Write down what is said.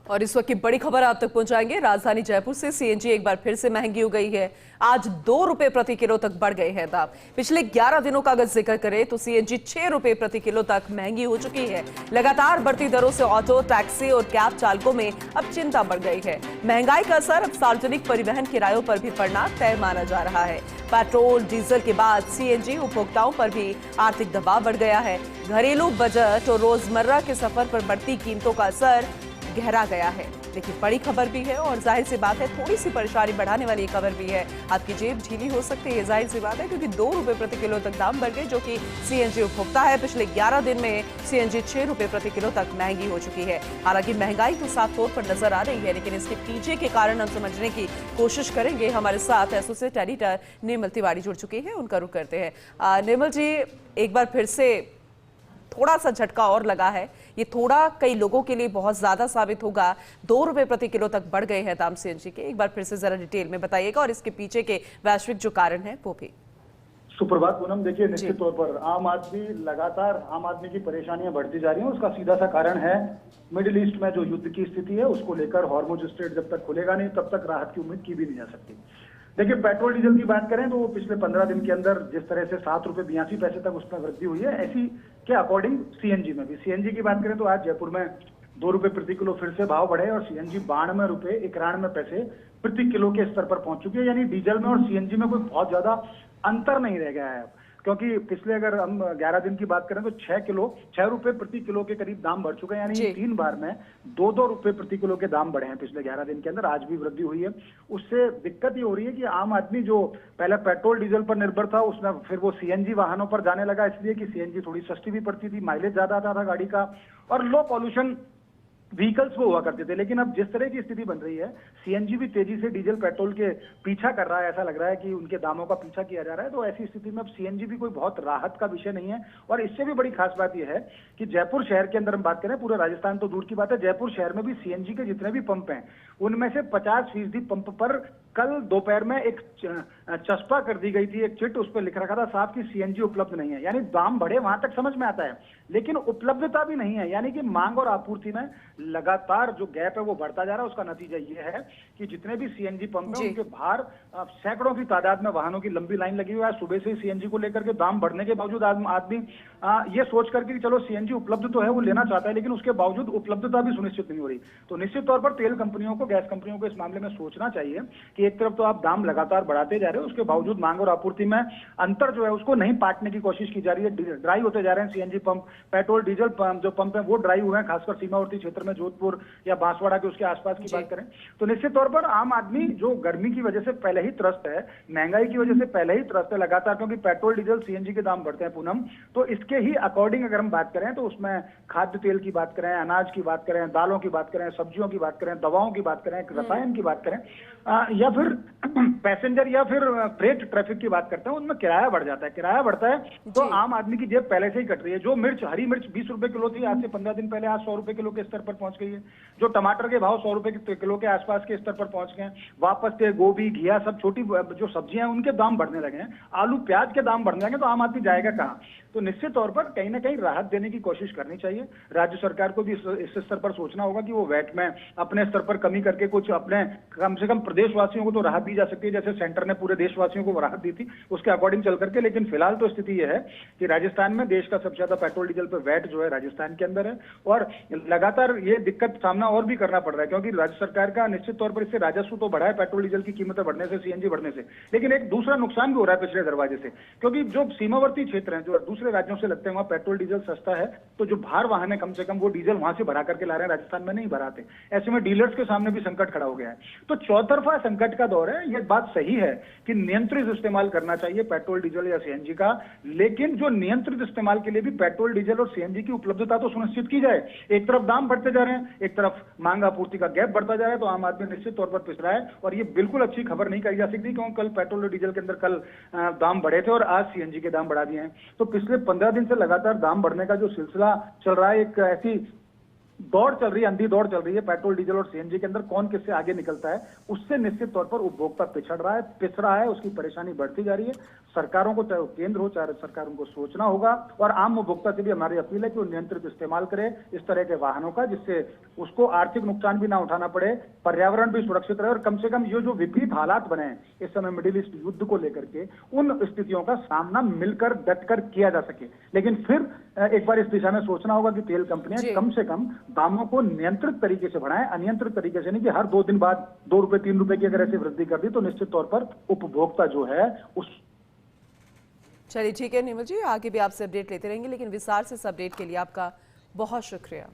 और इस वक्त की बड़ी खबर आप तक पहुंचाएंगे। राजधानी जयपुर से सीएनजी एक बार फिर से महंगी हो गई है। आज 2 रुपए प्रति किलो तक बढ़ गए हैं दाम। पिछले 11 दिनों का अगर जिक्र करें तो सीएनजी 6 रुपए प्रति किलो तक महंगी हो चुकी है। लगातार बढ़ती दरों से ऑटो, टैक्सी और कैब चालकों में अब चिंता बढ़ गई है। महंगाई का असर अब सार्वजनिक परिवहन किरायों पर भी पड़ना तय माना जा रहा है। पेट्रोल, डीजल के बाद सीएनजी उपभोक्ताओं पर भी आर्थिक दबाव बढ़ गया है। घरेलू बजट और रोजमर्रा के सफर पर बढ़ती कीमतों का असर गहरा गया है। लेकिन बड़ी खबर भी है और जाहिर सी बात है थोड़ी सी परेशानी बढ़ाने वाली खबर भी है। आपकी जेब ढीली हो सकती है, जाहिर सी बात है, क्योंकि 2 रुपए प्रति किलो तक दाम बढ़ गए, जो कि सीएनजी उपभोक्ता है। पिछले 11 दिन में सीएनजी 6 रुपए प्रति किलो तक महंगी हो चुकी है। हालांकि महंगाई तो साफ तौर पर नजर आ रही है, लेकिन इसके पीछे के कारण हम समझने की कोशिश करेंगे। हमारे साथ एसोसिएट एडिटर निर्मल तिवारी जुड़ चुके हैं, उनका रुख करते हैं। निर्मल जी, एक बार फिर से थोड़ा सा झटका और लगा है। ये थोड़ा कई लोगों के लिए बहुत ज्यादा साबित होगा। 2 रुपए प्रति किलो तक बढ़ गए हैं दाम सीएनजी के। एक बार फिर से जरा डिटेल में बताइएगा और इसके पीछे के वैश्विक जो कारण है वो भी। सुप्रभात पूनम। देखिए, निश्चित तौर पर आम आदमी की परेशानियां बढ़ती जा रही हैं। उसका सीधा सा कारण है मिडिल ईस्ट में जो युद्ध की स्थिति है उसको लेकर। हॉर्मुज स्ट्रेट जब तक खुलेगा नहीं तब तक राहत की उम्मीद की भी नहीं जा सकती। देखिए, पेट्रोल डीजल की बात करें तो वो पिछले 15 दिन के अंदर जिस तरह से 7 रुपए 82 पैसे तक उसमें वृद्धि हुई है, ऐसी के अकॉर्डिंग सीएनजी में भी। सीएनजी की बात करें तो आज जयपुर में 2 रुपए प्रति किलो फिर से भाव बढ़े और सीएनजी 92 रुपए 91 पैसे प्रति किलो के स्तर पर पहुंच चुकी है। यानी डीजल में और सीएनजी में कोई बहुत ज्यादा अंतर नहीं रह गया है अब। क्योंकि पिछले अगर हम 11 दिन की बात करें तो 6 रुपए प्रति किलो के करीब दाम बढ़ चुके हैं। यानी 3 बार में 2-2 रुपए प्रति किलो के दाम बढ़े हैं पिछले 11 दिन के अंदर। आज भी वृद्धि हुई है। उससे दिक्कत ये हो रही है कि आम आदमी जो पहले पेट्रोल डीजल पर निर्भर था उसमें फिर वो सीएनजी वाहनों पर जाने लगा, इसलिए कि सीएनजी थोड़ी सस्ती भी पड़ती थी, माइलेज ज्यादा आता था गाड़ी का और लो पॉल्यूशन व्हीकल्स वो हुआ करते थे। लेकिन अब जिस तरह की स्थिति बन रही है, सीएनजी भी तेजी से डीजल पेट्रोल के पीछा कर रहा है। ऐसा लग रहा है कि उनके दामों का पीछा किया जा रहा है। तो ऐसी स्थिति में अब सीएनजी भी कोई बहुत राहत का विषय नहीं है। और इससे भी बड़ी खास बात यह है कि जयपुर शहर के अंदर हम बात करें, पूरे राजस्थान तो दूर की बात है, जयपुर शहर में भी सीएनजी के जितने भी पंप हैं उनमें से 50% पंप पर कल दोपहर में एक चस्पा कर दी गई थी, एक चिट, उस पर लिख रखा था साफ कि सीएनजी उपलब्ध नहीं है। यानी दाम बढ़े वहां तक समझ में आता है, लेकिन उपलब्धता भी नहीं है। यानी कि मांग और आपूर्ति में लगातार जो गैप है वो बढ़ता जा रहा है। उसका नतीजा ये है कि जितने भी सीएनजी पंप है उनके बाहर सैकड़ों की तादाद में वाहनों की लंबी लाइन लगी हुई है। सुबह से ही सीएनजी को लेकर के दाम बढ़ने के बावजूद आदमी ये सोच करके कि चलो सीएनजी उपलब्ध तो है, वो लेना चाहता है, लेकिन उसके बावजूद उपलब्धता भी सुनिश्चित नहीं हो रही। तो निश्चित तौर पर तेल कंपनियों को, गैस कंपनियों को इस मामले में सोचना चाहिए कि एक तरफ तो आप दाम लगातार बढ़ाते जा रहे हो, उसके बावजूद मांग और आपूर्ति में अंतर जो है उसको नहीं पाटने की कोशिश की जा रही है। ड्राई होते जा रहे हैं सीएनजी पंप। पेट्रोल डीजल जो पंप है वो ड्राई हुए हैं, खासकर सीमावर्ती क्षेत्र में, जोधपुर या बांसवाड़ा के उसके आसपास की बात करें तो निश्चित तौर पर आम आदमी जो गर्मी की वजह से पहले ही त्रस्त है, महंगाई की वजह से पहले ही त्रस्त है लगातार, क्योंकि पेट्रोल डीजल सीएनजी के दाम बढ़ते हैं पूनम। तो इसके ही अकॉर्डिंग अगर हम बात करें तो उसमें खाद्य तेल की बात करें, अनाज की बात करें, दालों की बात करें, सब्जियों की बात करें, दवाओं की बात करें, रसायन की बात करें, या फिर पैसेंजर या फिर फ्रेट ट्रैफिक की बात करते हैं, उनमें किराया बढ़ जाता है। किराया बढ़ता है तो आम आदमी की जेब पहले से ही कट रही है। जो मिर्च, हरी मिर्च 20 रुपए किलो थी आज से 15 दिन पहले, आज 100 रुपए किलो के स्तर पर पहुंच गई है। जो टमाटर के भाव 100 रुपए किलो के आसपास के स्तर पर पहुंच गए हैं। वापस से गोभी, घिया, सब छोटी जो सब्जियां हैं उनके दाम बढ़ने लगे हैं। आलू, प्याज के दाम बढ़ने लगे, तो आम आदमी जाएगा कहाँ? तो निश्चित तौर पर कहीं ना कहीं राहत देने की कोशिश करनी चाहिए। राज्य सरकार को भी इस स्तर पर सोचना होगा कि वो वैट में अपने स्तर पर कमी करके कुछ अपने, कम से कम प्रदेशवासियों को तो राहत दी जा सकती है, जैसे सेंटर ने पूरे देशवासियों को राहत दी थी, उसके अकॉर्डिंग चल करके। लेकिन फिलहाल तो स्थिति यह है कि राजस्थान में देश का सबसे ज्यादा पेट्रोल डीजल पर वैट जो है राजस्थान के अंदर है और लगातार ये दिक्कत सामना और भी करना पड़ रहा है, क्योंकि राज्य सरकार का निश्चित तौर पर इससे राजस्व तो बढ़ा है पेट्रोल डीजल की कीमतें बढ़ने से, सीएनजी बढ़ने से, लेकिन एक दूसरा नुकसान भी हो रहा है पिछले दरवाजे से। क्योंकि जो सीमावर्ती क्षेत्र हैं, जो दूसरे राज्यों से लगते हैं, वहां पेट्रोल डीजल सस्ता है, तो जो बाहर वाहन है कम से कम वो डीजल वहां से भरा करके ला रहे हैं, राजस्थान में नहीं भराते। ऐसे में डीलर्स के सामने भी संकट खड़ा हो गया है। तो चौतरफा संकट का दौर है। यह बात सही है कि नियंत्रित इस्तेमाल करना चाहिए पेट्रोल डीजल या सीएनजी का, लेकिन जो नियंत्रित इस्तेमाल के लिए भी पेट्रोल डीजल और सीएनजी की उपलब्धता तो सुनिश्चित की जाए। एक तरफ दाम बढ़ते जा रहे हैं, एक तरफ मांग आपूर्ति का गैप बढ़ता जा रहा है, तो आम आदमी निश्चित तौर पर पिस रहा है। और ये बिल्कुल अच्छी खबर नहीं कही जा सकती, क्योंकि कल पेट्रोल और डीजल के अंदर कल दाम बढ़े थे और आज सीएनजी के दाम बढ़ा दिए हैं। तो पिछले 15 दिन से लगातार दाम बढ़ने का जो सिलसिला चल रहा है, एक ऐसी दौड़ चल रही है, अंधी दौड़ चल रही है पेट्रोल, डीजल और सीएनजी के अंदर, कौन किससे आगे निकलता है, उससे निश्चित तौर पर उपभोक्ता पिछ रहा है, उसकी परेशानी बढ़ती जा रही है। सरकारों को, चाहे केंद्र हो चाहे सरकारों को सोचना होगा, और आम उपभोक्ता से भी हमारी अपील है कि वो नियंत्रित इस्तेमाल करे इस तरह के वाहनों का, जिससे उसको आर्थिक नुकसान भी ना उठाना पड़े, पर्यावरण भी सुरक्षित रहे, और कम से कम ये जो विपरीत हालात बने हैं इस समय मिडिल ईस्ट युद्ध को लेकर के, उन स्थितियों का सामना मिलकर डटकर किया जा सके। लेकिन फिर एक बार इस दिशा में सोचना होगा कि तेल कंपनियां कम से कम दामों को नियंत्रित तरीके से बढ़ाएं, अनियंत्रित तरीके से नहीं कि हर 2 दिन बाद 2 रुपए 3 रुपए की अगर ऐसी वृद्धि कर दी तो निश्चित तौर पर उपभोक्ता जो है उस। चलिए ठीक है निर्मल जी, आगे भी आपसे अपडेट लेते रहेंगे, लेकिन विस्तार से इस अपडेट के लिए आपका बहुत शुक्रिया।